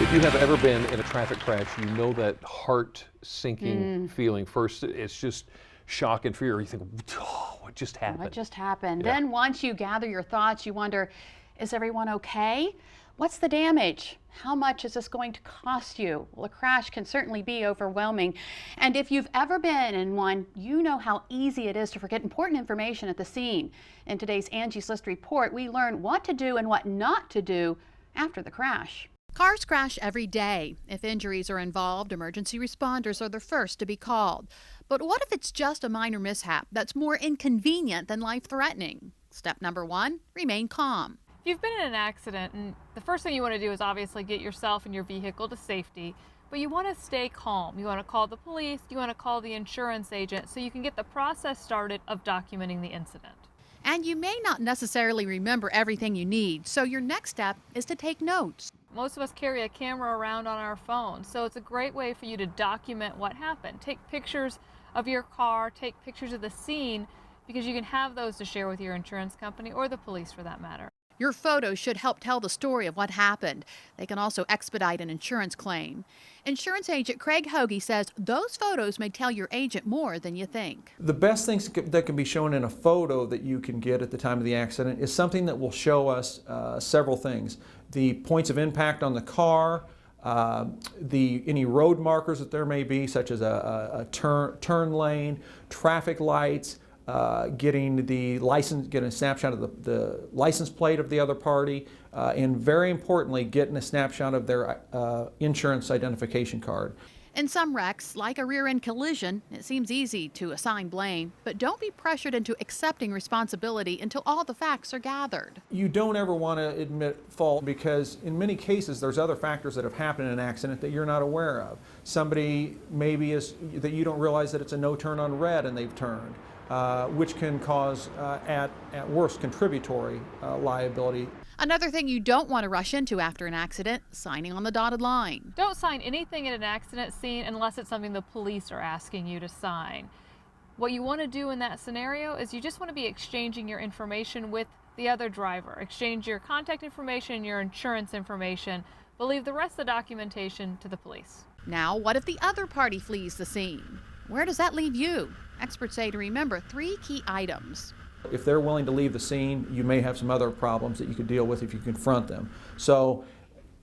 If you have ever been in a traffic crash, you know that heart-sinking feeling. First, it's just shock and fear. You think, oh, what just happened? What just happened? Yeah. Then once you gather your thoughts, you wonder, is everyone okay? What's the damage? How much is this going to cost you? Well, a crash can certainly be overwhelming. And if you've ever been in one, you know how easy it is to forget important information at the scene. In today's Angie's List report, we learn what to do and what not to do after the crash. Cars crash every day. If injuries are involved, emergency responders are the first to be called. But what if it's just a minor mishap that's more inconvenient than life-threatening? Step number 1, remain calm. If you've been in an accident, and the first thing you want to do is obviously get yourself and your vehicle to safety, but you want to stay calm. You want to call the police, you want to call the insurance agent so you can get the process started of documenting the incident. And you may not necessarily remember everything you need, so your next step is to take notes. Most of us carry a camera around on our phone, so it's a great way for you to document what happened. Take pictures of your car, take pictures of the scene, because you can have those to share with your insurance company or the police for that matter. Your photos should help tell the story of what happened. They can also expedite an insurance claim. Insurance agent Craig Hoagie says those photos may tell your agent more than you think. The best things that can be shown in a photo that you can get at the time of the accident is something that will show us several things. The points of impact on the car, any road markers that there may be, such as a turn lane, traffic lights, getting a snapshot of the license plate of the other party, and very importantly, getting a snapshot of their insurance identification card. In some wrecks, like a rear-end collision, it seems easy to assign blame, but don't be pressured into accepting responsibility until all the facts are gathered. You don't ever want to admit fault because in many cases there's other factors that have happened in an accident that you're not aware of. Somebody maybe that you don't realize that it's a no turn on red and they've turned. Which can cause, at worst, contributory liability. Another thing you don't want to rush into after an accident, signing on the dotted line. Don't sign anything at an accident scene unless it's something the police are asking you to sign. What you want to do in that scenario is you just want to be exchanging your information with the other driver. Exchange your contact information, your insurance information, but leave the rest of the documentation to the police. Now, what if the other party flees the scene? Where does that leave you? Experts say to remember 3 key items. If they're willing to leave the scene, you may have some other problems that you could deal with if you confront them. So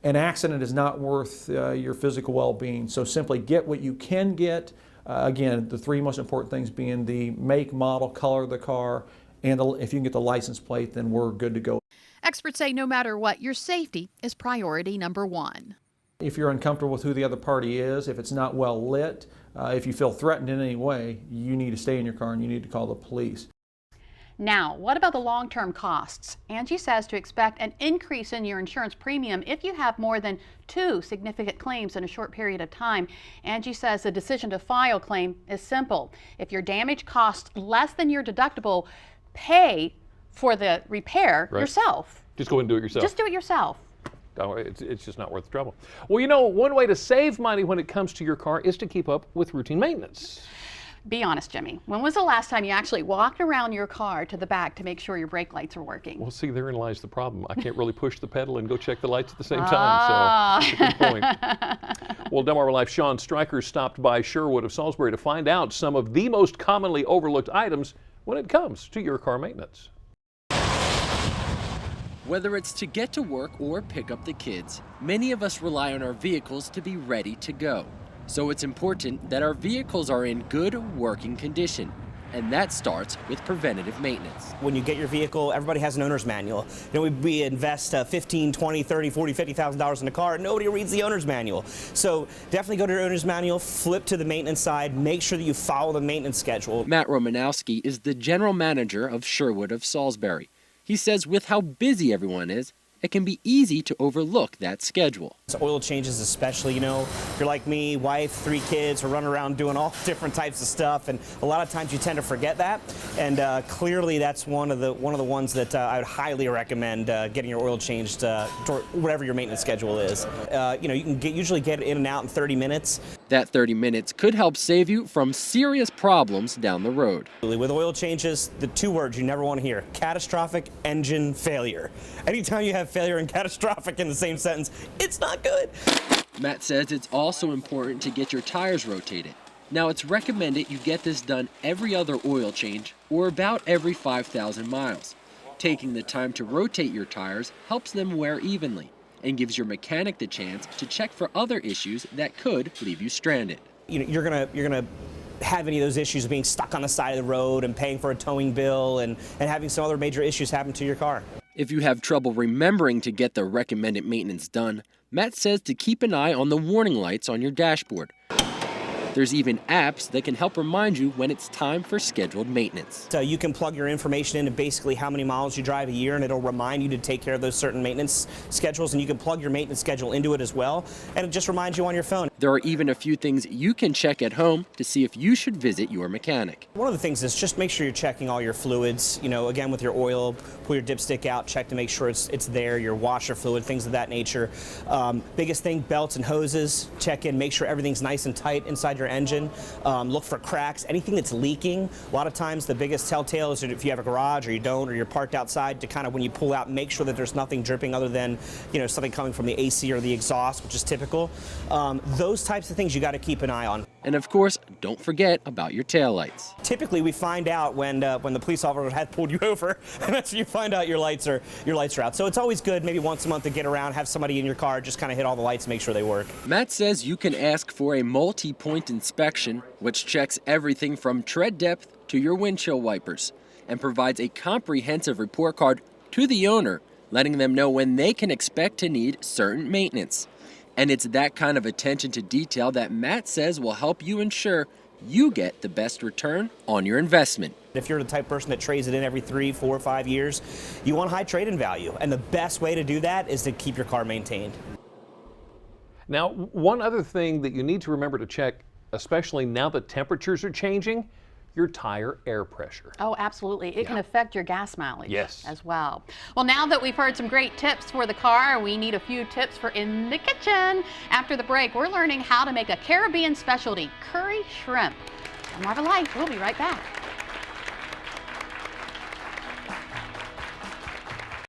an accident is not worth your physical well-being. So simply get what you can get. Again, the 3 most important things being the make, model, color of the car, and if you can get the license plate, then we're good to go. Experts say no matter what, your safety is priority number 1. If you're uncomfortable with who the other party is, if it's not well lit, if you feel threatened in any way, you need to stay in your car and you need to call the police. Now, what about the long-term costs? Angie says to expect an increase in your insurance premium if you have more than 2 significant claims in a short period of time. Angie says the decision to file claim is simple. If your damage costs less than your deductible, pay for the repair yourself. Just go and do it yourself. Just do it yourself. It's just not worth the trouble. Well, you know, one way to save money when it comes to your car is to keep up with routine maintenance. Be honest, Jimmy. When was the last time you actually walked around your car to the back to make sure your brake lights are working? Well, see, therein lies the problem. I can't really push the pedal and go check the lights at the same time, so that's a good point. Well, DelmarvaLife Sean Stryker stopped by Sherwood of Salisbury to find out some of the most commonly overlooked items when it comes to your car maintenance. Whether it's to get to work or pick up the kids, many of us rely on our vehicles to be ready to go. So it's important that our vehicles are in good working condition. And that starts with preventative maintenance. When you get your vehicle, everybody has an owner's manual. You know, we invest $15, $20, $30, $40, $50,000 in a car, and nobody reads the owner's manual. So definitely go to your owner's manual, flip to the maintenance side, make sure that you follow the maintenance schedule. Matt Romanowski is the general manager of Sherwood of Salisbury. He says with how busy everyone is, it can be easy to overlook that schedule. So oil changes especially, you know, if you're like me, wife, 3 kids, we're running around doing all different types of stuff, and a lot of times you tend to forget that, and clearly that's one of the ones that I would highly recommend getting your oil changed, whatever your maintenance schedule is. You know, you can usually get in and out in 30 minutes. That 30 minutes could help save you from serious problems down the road. With oil changes, the two words you never want to hear: catastrophic engine failure. Anytime you have failure and catastrophic in the same sentence, it's not good. Matt says it's also important to get your tires rotated. Now, it's recommended you get this done every other oil change or about every 5,000 miles. Taking the time to rotate your tires helps them wear evenly and gives your mechanic the chance to check for other issues that could leave you stranded. You're gonna have any of those issues of being stuck on the side of the road and paying for a towing bill and having some other major issues happen to your car. If you have trouble remembering to get the recommended maintenance done, Matt says to keep an eye on the warning lights on your dashboard. There's even apps that can help remind you when it's time for scheduled maintenance. So you can plug your information into basically how many miles you drive a year, and it'll remind you to take care of those certain maintenance schedules, and you can plug your maintenance schedule into it as well, and it just reminds you on your phone. There are even a few things you can check at home to see if you should visit your mechanic. One of the things is just make sure you're checking all your fluids. Again, with your oil, pull your dipstick out, check to make sure it's there, your washer fluid, things of that nature. Biggest thing, belts and hoses. Check in, make sure everything's nice and tight inside your engine. Look for cracks, anything that's leaking. A lot of times the biggest telltale is if you have a garage or you don't, or you're parked outside, to kind of, when you pull out, make sure that there's nothing dripping other than something coming from the AC or the exhaust, which is typical. Those types of things you got to keep an eye on. And of course, don't forget about your taillights. Typically we find out when the police officer has pulled you over, and that's when you find out your lights are out. So it's always good maybe once a month to get around, have somebody in your car just kind of hit all the lights, make sure they work. Matt says you can ask for a multi-point inspection, which checks everything from tread depth to your windshield wipers, and provides a comprehensive report card to the owner, letting them know when they can expect to need certain maintenance. And it's that kind of attention to detail that Matt says will help you ensure you get the best return on your investment. If you're the type of person that trades it in every 3, 4, 5 years, you want high trade-in value. And the best way to do that is to keep your car maintained. Now, one other thing that you need to remember to check, especially now that temperatures are changing, your tire air pressure. Oh, absolutely. It can affect your gas mileage as well. Well, now that we've heard some great tips for the car, we need a few tips for in the kitchen. After the break, we're learning how to make a Caribbean specialty, curry shrimp. DelmarvaLife, we'll be right back.